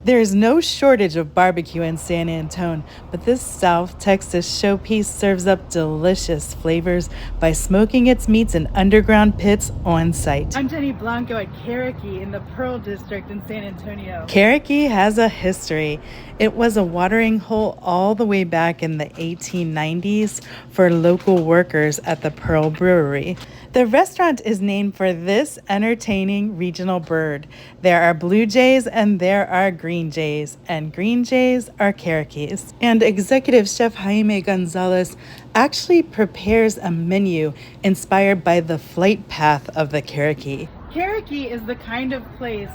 There's no shortage of barbecue in San Antonio, but this South Texas showpiece serves up delicious flavors by smoking its meats in underground pits on site. I'm Jenny Blanco at Carriqui in the Pearl District in San Antonio. Carriqui has a history. It was a watering hole all the way back in the 1890s for local workers at the Pearl Brewery. The restaurant is named for this entertaining regional bird. There are blue jays and there are green jays, and green jays are Carriquis. And executive chef Jaime Gonzalez actually prepares a menu inspired by the flight path of the Carriqui. Carriqui is the kind of place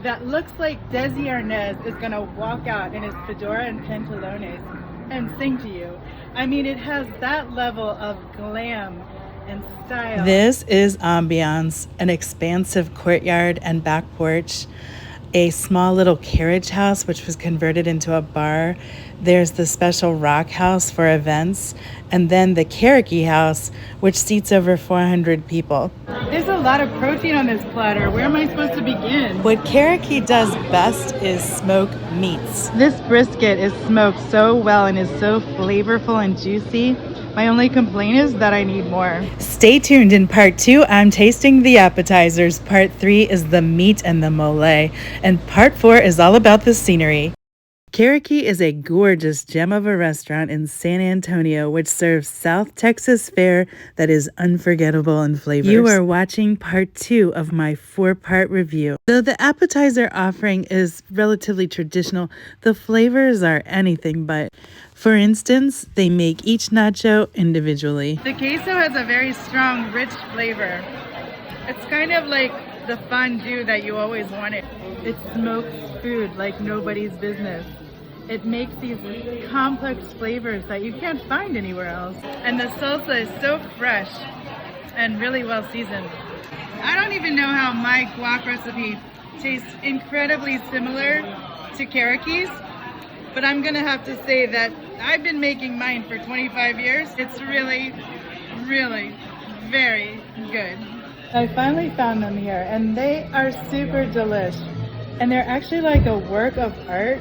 that looks like Desi Arnaz is going to walk out in his fedora and pantalones and sing to you. I mean, it has that level of glam and style. This is ambiance, an expansive courtyard and back porch, a small little carriage house which was converted into a bar. There's the special rock house for events, and then the Carriqui house, which seats over 400 people. There's a lot of protein on this platter. Where am I supposed to begin? What Carriqui does best is smoke meats. This brisket is smoked so well and is so flavorful and juicy. My only complaint is that I need more. Stay tuned. In part 2, I'm tasting the appetizers. Part 3 is the meat and the mole. And part 4 is all about the scenery. Carriqui is a gorgeous gem of a restaurant in San Antonio which serves South Texas fare that is unforgettable in flavors. You are watching part 2 of my 4-part review. Though the appetizer offering is relatively traditional, the flavors are anything but. For instance, they make each nacho individually. The queso has a very strong, rich flavor. It's kind of like the fondue that you always wanted. It smokes food like nobody's business. It makes these complex flavors that you can't find anywhere else. And the salsa is so fresh and really well seasoned. I don't even know how my guac recipe tastes incredibly similar to Carriqui's, but I'm gonna have to say that I've been making mine for 25 years. It's really, really very good. I finally found them here, and they are super delish. And they're actually like a work of art.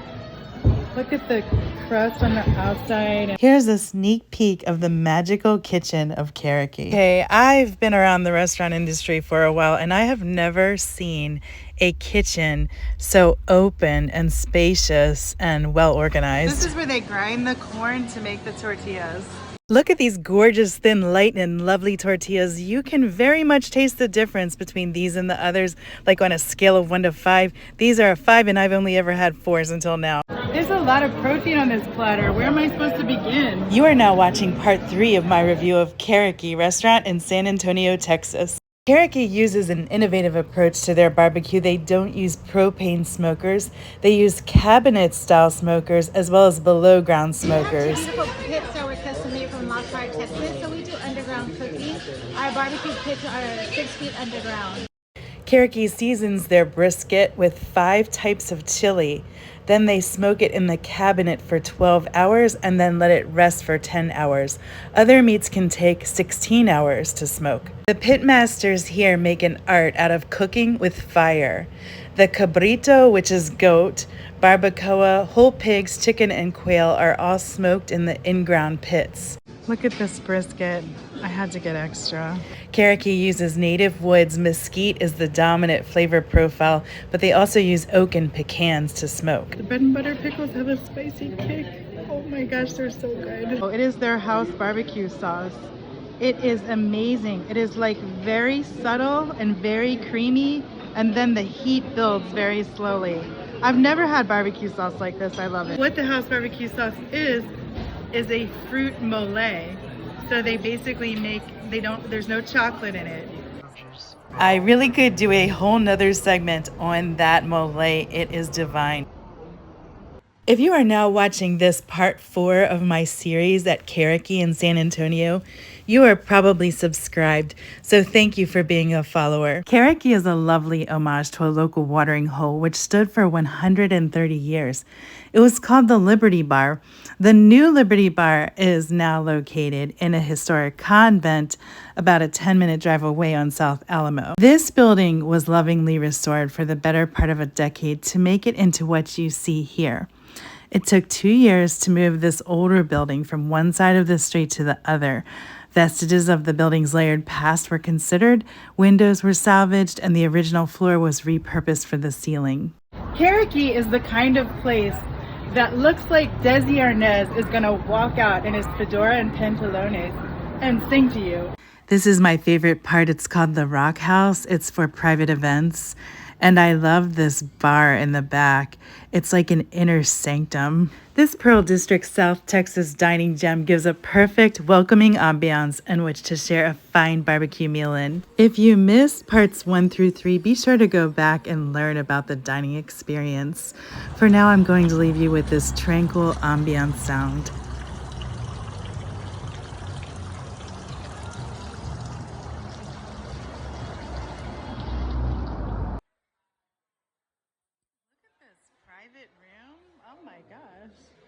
Look at the crust on the outside. Here's a sneak peek of the magical kitchen of Carriqui. Okay, I've been around the restaurant industry for a while, and I have never seen a kitchen so open and spacious and well organized. This is where they grind the corn to make the tortillas. Look at these gorgeous, thin, light, and lovely tortillas. You can very much taste the difference between these and the others. Like on a scale of 1 to 5, these are a 5, and I've only ever had 4s until now. There's a lot of protein on this platter. Where am I supposed to begin? You are now watching part 3 of my review of Carriqui restaurant in San Antonio, Texas. Carriqui uses an innovative approach to their barbecue. They don't use propane smokers. They use cabinet-style smokers as well as below-ground smokers. Beautiful pits that were custom made from Lockhart, Texas. So we do underground cooking. Our barbecue pits are 6 feet underground. Carriqui seasons their brisket with 5 types of chili. Then they smoke it in the cabinet for 12 hours and then let it rest for 10 hours. Other meats can take 16 hours to smoke. The pit masters here make an art out of cooking with fire. The cabrito, which is goat, barbacoa, whole pigs, chicken, and quail are all smoked in the in-ground pits. Look at this brisket. I had to get extra. Carriqui uses native woods. Mesquite is the dominant flavor profile, but they also use oak and pecans to smoke. The bread and butter pickles have a spicy kick. Oh my gosh, they're so good. It is their house barbecue sauce. It is amazing. It is like very subtle and very creamy, and then the heat builds very slowly. I've never had barbecue sauce like this. I love it. What the house barbecue sauce is a fruit mole. So they basically there's no chocolate in it. I really could do a whole nother segment on that mole. It is divine. If you are now watching this part 4 of my series at Carriqui in San Antonio, you are probably subscribed, so thank you for being a follower. Carriqui is a lovely homage to a local watering hole which stood for 130 years. It was called the Liberty Bar. The new Liberty Bar is now located in a historic convent about a 10-minute drive away on South Alamo. This building was lovingly restored for the better part of a decade to make it into what you see here. It took 2 years to move this older building from one side of the street to the other. Vestiges of the building's layered past were considered, windows were salvaged, and the original floor was repurposed for the ceiling. Carriqui is the kind of place that looks like Desi Arnaz is going to walk out in his fedora and pantalones and sing to you. This is my favorite part. It's called the Rock House. It's for private events. And I love this bar in the back. It's like an inner sanctum. This Pearl District South Texas dining gem gives a perfect, welcoming ambiance in which to share a fine barbecue meal in. If you missed parts 1 through 3, be sure to go back and learn about the dining experience. For now, I'm going to leave you with this tranquil ambiance sound. Private room? Oh my gosh.